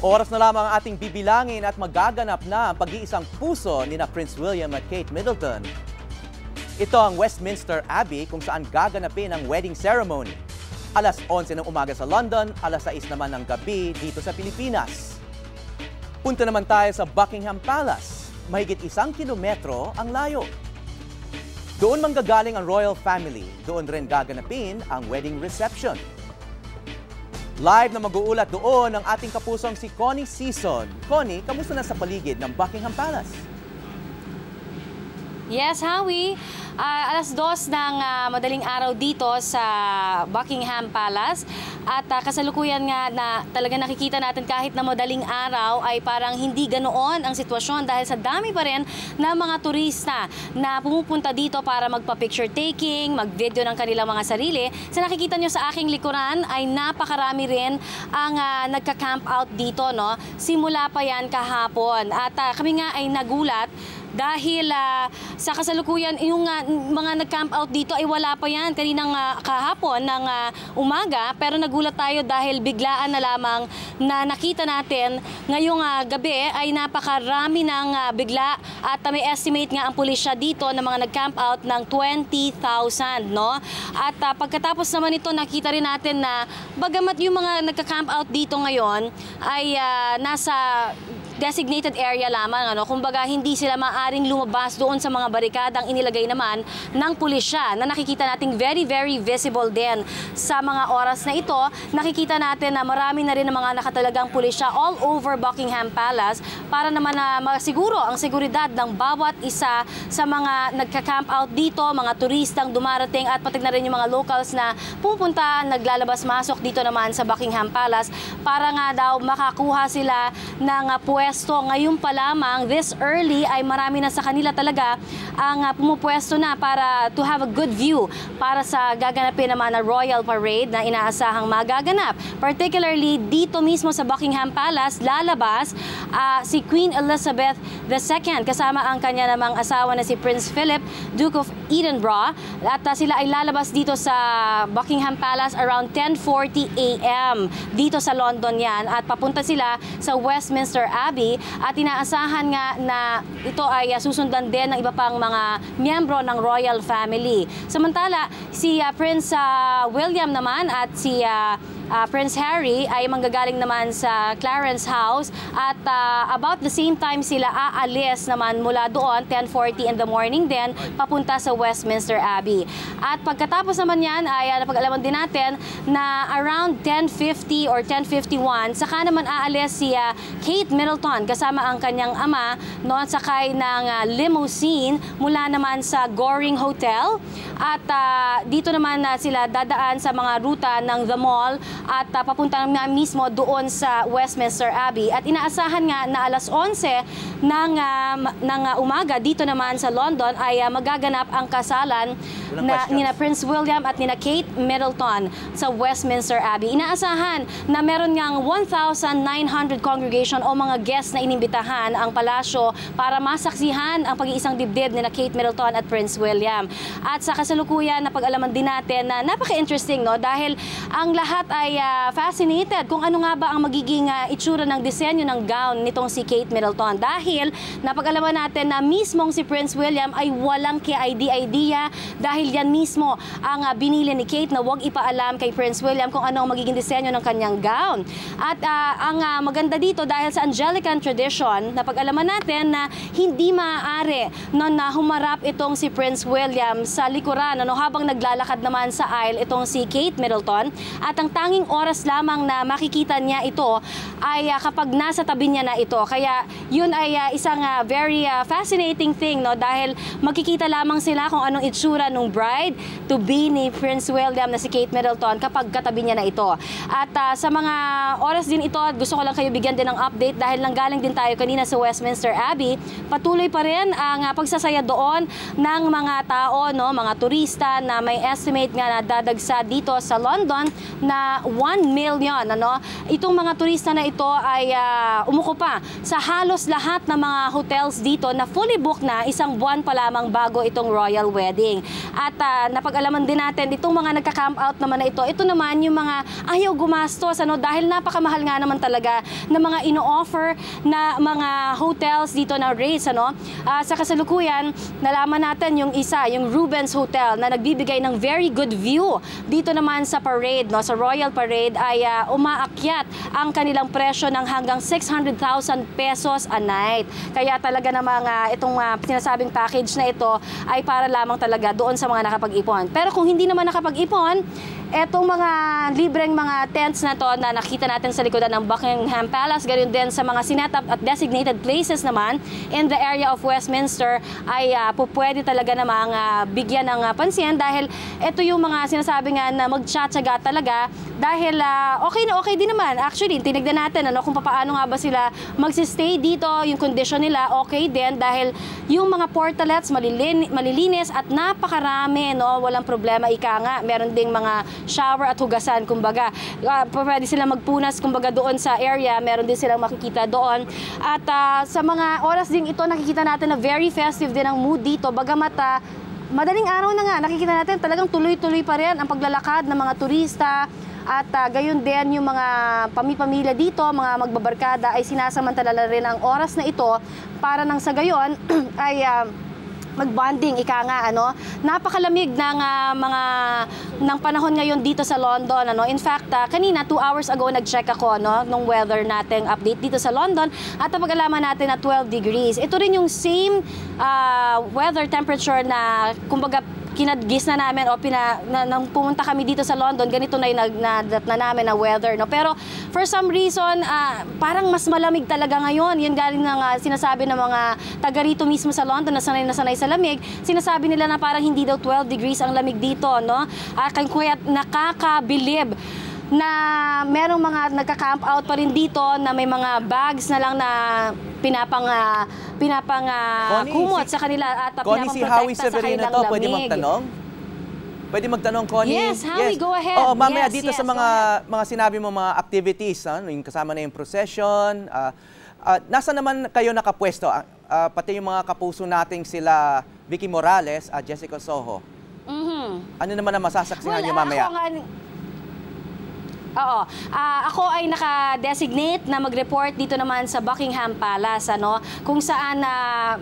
Oras na lamang ang ating bibilangin at magaganap na ang pag-iisang puso ni na Prince William at Kate Middleton. Ito ang Westminster Abbey kung saan gaganapin ang wedding ceremony. Alas 11 ng umaga sa London, alas 6 naman ng gabi dito sa Pilipinas. Punta naman tayo sa Buckingham Palace. Mahigit 1 kilometro ang layo. Doon manggagaling ang royal family. Doon rin gaganapin ang wedding reception. Live na mag-uulat doon ang ating kapusong si Connie Season. Connie, kamusta na sa paligid ng Buckingham Palace? Yes, Howie. Alas 2 ng madaling araw dito sa Buckingham Palace. At kasalukuyan nga na talaga nakikita natin kahit na madaling araw ay parang hindi ganoon ang sitwasyon dahil sa dami pa rin na mga turista na pumupunta dito para magpa-picture taking, mag-video ng kanilang mga sarili. Sa nakikita nyo sa aking likuran ay napakarami rin ang nagka-camp out dito, no? Simula pa yan kahapon. At kami nga ay nagulat dahil sa kasalukuyan, yung mga nag-camp out dito ay wala pa yan kaninang kahapon ng umaga. Pero nagulat tayo dahil biglaan na lamang na nakita natin ngayong gabi ay napakarami ng bigla. At may estimate nga ang pulisya dito na mga nag-camp out ng 20,000. No? At pagkatapos naman ito, nakita rin natin na bagamat yung mga nagka-camp out dito ngayon ay nasa designated area lamang, ano? Kumbaga hindi sila maaring lumabas doon sa mga barikadang inilagay naman ng pulisya na nakikita nating very visible din sa mga oras na ito. Nakikita natin na marami na rin ng mga nakatalagang pulisya all over Buckingham Palace para naman na masiguro ang seguridad ng bawat isa sa mga nagka-camp out dito, mga turistang dumarating at pati na rin yung mga locals na pupunta, naglalabas-masok dito naman sa Buckingham Palace para nga daw makakuha sila ng pwesto. Ngayon pa lamang, this early, ay marami na sa kanila talaga ang pumupwesto na para to have a good view para sa gaganapin naman na Royal Parade na inaasahang magaganap. Particularly dito mismo sa Buckingham Palace, lalabas si Queen Elizabeth II kasama ang kanya namang asawa na si Prince Philip, Duke of Edinburgh. At sila ay lalabas dito sa Buckingham Palace around 10:40 a.m. dito sa London yan. At papunta sila sa Westminster Abbey at inaasahan nga na ito ay susundan din ng iba pang mga miyembro ng royal family. Samantala, si Prince William naman at si Prince Harry ay manggagaling naman sa Clarence House at about the same time sila aalis naman mula doon 10:40 in the morning din papunta sa Westminster Abbey. At pagkatapos naman yan ay napag-alaman din natin na around 10:50 or 10:51 saka naman aalis si Kate Middleton kasama ang kanyang ama noon sakay ng limousine mula naman sa Goring Hotel at dito naman sila dadaan sa mga ruta ng The Mall at papunta na mismo doon sa Westminster Abbey at inaasahan nga na alas 11 ng umaga dito naman sa London ay magaganap ang kasalan nina Prince William at nina Kate Middleton sa Westminster Abbey. Inaasahan na meron ngang 1,900 congregation o mga guests na inimbitahan ang palasyo para masaksihan ang pag-iisang dibdib nina Kate Middleton at Prince William. At sa kasalukuyan napag-alaman din natin na napaka-interesting, no, dahil ang lahat ay fascinated kung ano nga ba ang magiging itsura ng disenyo ng gown nitong si Kate Middleton dahil napag-alaman natin na mismong si Prince William ay walang idea dahil yan mismo ang binili ni Kate na huwag ipaalam kay Prince William kung ano ang magiging disenyo ng kanyang gown. At ang maganda dito dahil sa Anglican tradition, napag-alaman natin na hindi maaari na humarap itong si Prince William sa likuran habang naglalakad naman sa aisle itong si Kate Middleton at ang tanging oras lamang na makikita niya ito ay kapag nasa tabi niya na ito. Kaya yun ay isang very fascinating thing, no, dahil makikita lamang sila kung anong itsura ng bride to be ni Prince William na si Kate Middleton kapag katabi niya na ito. At sa mga oras din ito, gusto ko lang kayo bigyan din ng update dahil nanggaling din tayo kanina sa Westminster Abbey. Patuloy pa rin ang pagsasaya doon ng mga tao, no, mga turista na may estimate nga na dadagsa dito sa London na 1 million. Itong mga turista na ito ay umukupa sa halos lahat ng mga hotels dito na fully booked na isang buwan pa lamang bago itong royal wedding. At napag-alaman din natin, itong mga nagka-camp out naman na ito naman yung mga ayaw gumastos, dahil napakamahal nga naman talaga ng mga ino-offer na mga hotels dito na rates. Sa kasalukuyan, nalaman natin yung Rubens Hotel na nagbibigay ng very good view. Dito naman sa parade, sa Royal Parade, ay umaakyat ang kanilang presyo ng hanggang 600,000 pesos a night. Kaya talaga namang itong sinasabing package na ito ay para lamang talaga doon sa mga nakapag-ipon. Pero kung hindi naman nakapag-ipon, etong mga libreng mga tents na to na nakita natin sa likodan ng Buckingham Palace, ganoon din sa mga sinetap at designated places naman in the area of Westminster, ay pwede talaga namang bigyan ng pansin, dahil ito yung mga sinasabi nga na magtsatsaga talaga, dahil okay din naman. Actually, tinignan natin kung paano nga ba sila magsistay dito, yung condition nila okay din, dahil yung mga portalets malilinis at napakarami, walang problema, ika nga. Meron ding mga shower at hugasan, kumbaga. Pwede silang magpunas, kumbaga, doon sa area. Meron din silang makikita doon. At sa mga oras din ito, nakikita natin na very festive din ang mood dito. Bagamat madaling araw na nga, nakikita natin talagang tuloy-tuloy pa rin ang paglalakad ng mga turista. At gayon din yung mga pamilya dito, mga magbabarkada, ay sinasamantala rin ang oras na ito para nang sa gayon ay mag-bonding, ika nga, Napakalamig ng panahon ngayon dito sa London, In fact, kanina 2 hours ago nag-check ako, nung weather nating update dito sa London, at napag-alaman natin na 12 degrees. Ito rin yung same weather temperature na, kumbaga, kinadgis na namin nang pumunta kami dito sa London, ganito na yung namin na weather, Pero for some reason, parang mas malamig talaga ngayon. Yun galing ng sinasabi ng mga taga rito mismo sa London na sanay sa lamig. Sinasabi nila na parang hindi daw 12 degrees ang lamig dito, Kaya nakakabilib na merong mga nagka-camp out pa rin dito na may mga bags na lang na kumot sa kanila at pinapaprotekta sa kanilang lamig. Pwede magtanong? Pwede magtanong, Connie? Yes, Howie, go ahead. Oo, mamaya dito yes, sa mga sinabi mo, mga activities, yung kasama na yung procession, nasa naman kayo nakapwesto? Pati yung mga kapuso nating sila Vicky Morales at Jessica Soho. Ano naman ang masasaksihan niyo mamaya? Oo. Ako ay naka-designate na mag-report dito naman sa Buckingham Palace, kung saan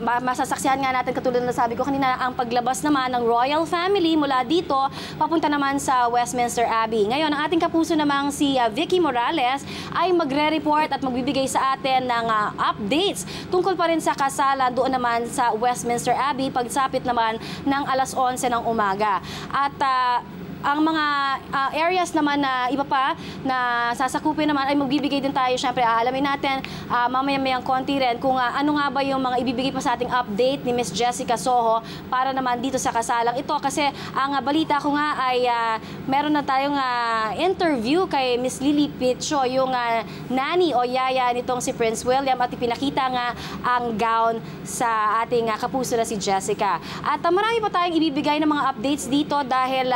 masasaksihan nga natin, katulad na sabi ko kanina, ang paglabas naman ng royal family mula dito papunta naman sa Westminster Abbey. Ngayon, ang ating kapuso namang si Vicky Morales ay magre-report at magbibigay sa atin ng updates tungkol pa rin sa kasalan doon naman sa Westminster Abbey, pagsapit naman ng alas 11 ng umaga. At ang mga areas naman na iba pa na sasakupin naman ay magbibigay din tayo. Siyempre, aalamin natin mamaya-mayang konti rin kung ano nga ba yung mga ibibigay pa sa ating update ni Miss Jessica Soho para naman dito sa kasalang ito. Kasi ang balita ko nga ay meron na tayong interview kay Miss Lily Picho, yung nanny o yaya nitong si Prince William, at ipinakita nga ang gown sa ating kapuso na si Jessica. At marami pa tayong ibibigay ng mga updates dito dahil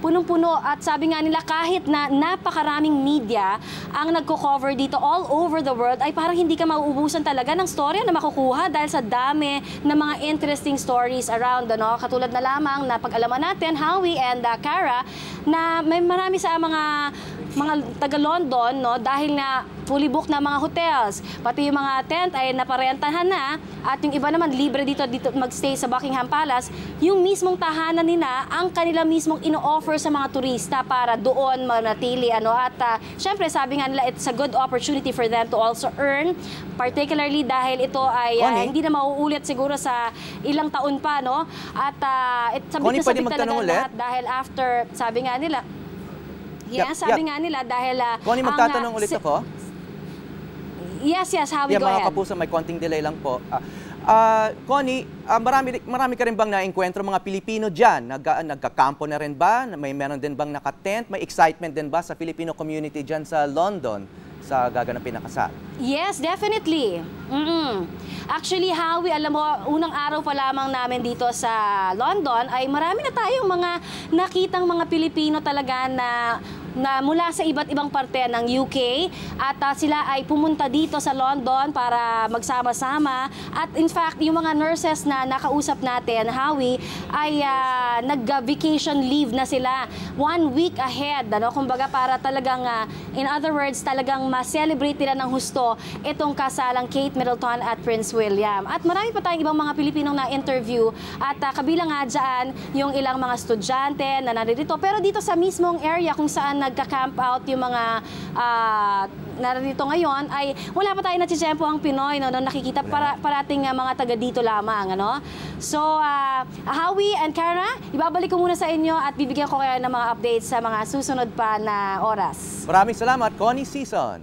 punong-puno, at sabi nga nila kahit na napakaraming media ang nagko-cover dito all over the world, ay parang hindi ka mauubusan talaga ng storya na makukuha dahil sa dami ng mga interesting stories around, Katulad na lamang na pag-alaman natin, Howie and Cara, na may marami sa mga taga-London, dahil na fully booked na mga hotels. Pati yung mga tent ay naparentahan na, at yung iba naman libre dito magstay sa Buckingham Palace. Yung mismong tahanan nila ang kanila mismong ino-offer sa mga turista para doon manatili. At syempre, sabi nga nila, it's a good opportunity for them to also earn, particularly dahil ito ay hindi na mauulit siguro sa ilang taon pa, At sabit na sabit talaga lahat dahil after, sabi nga nila, nga nila dahil Connie, magtatanong ulit ako? Yes, Howie, go ahead. Mga kapuso, may konting delay lang po. Connie, marami ka rin bang na-enkwentro mga Pilipino dyan? Nagkakampo na rin ba? Meron din bang nakatent? May excitement din ba sa Filipino community dyan sa London sa gaganapin na kasal? Yes, definitely. Actually, Howie, alam mo, unang araw pa lamang namin dito sa London ay marami na tayong mga nakitang mga Pilipino talaga na na mula sa iba't ibang parte ng UK at sila ay pumunta dito sa London para magsama-sama. At in fact, yung mga nurses na nakausap natin, Howie, ay nag-vacation leave na sila 1 week ahead. Kumbaga para talagang, in other words, talagang ma-celebrate nila ng husto itong kasalang Kate Middleton at Prince William. At marami pa tayong ibang mga Pilipinong na-interview at kabilang nga dyan yung ilang mga estudyante na narito. Pero dito sa mismong area kung saan nagka-camp out yung mga narito ngayon ay wala pa tayo natsitsempo ang Pinoy, no? Nakikita parating mga taga dito lamang. So, Howie and Cara, ibabalik ko muna sa inyo at bibigyan ko kayo ng mga updates sa mga susunod pa na oras. Maraming salamat, Connie Season.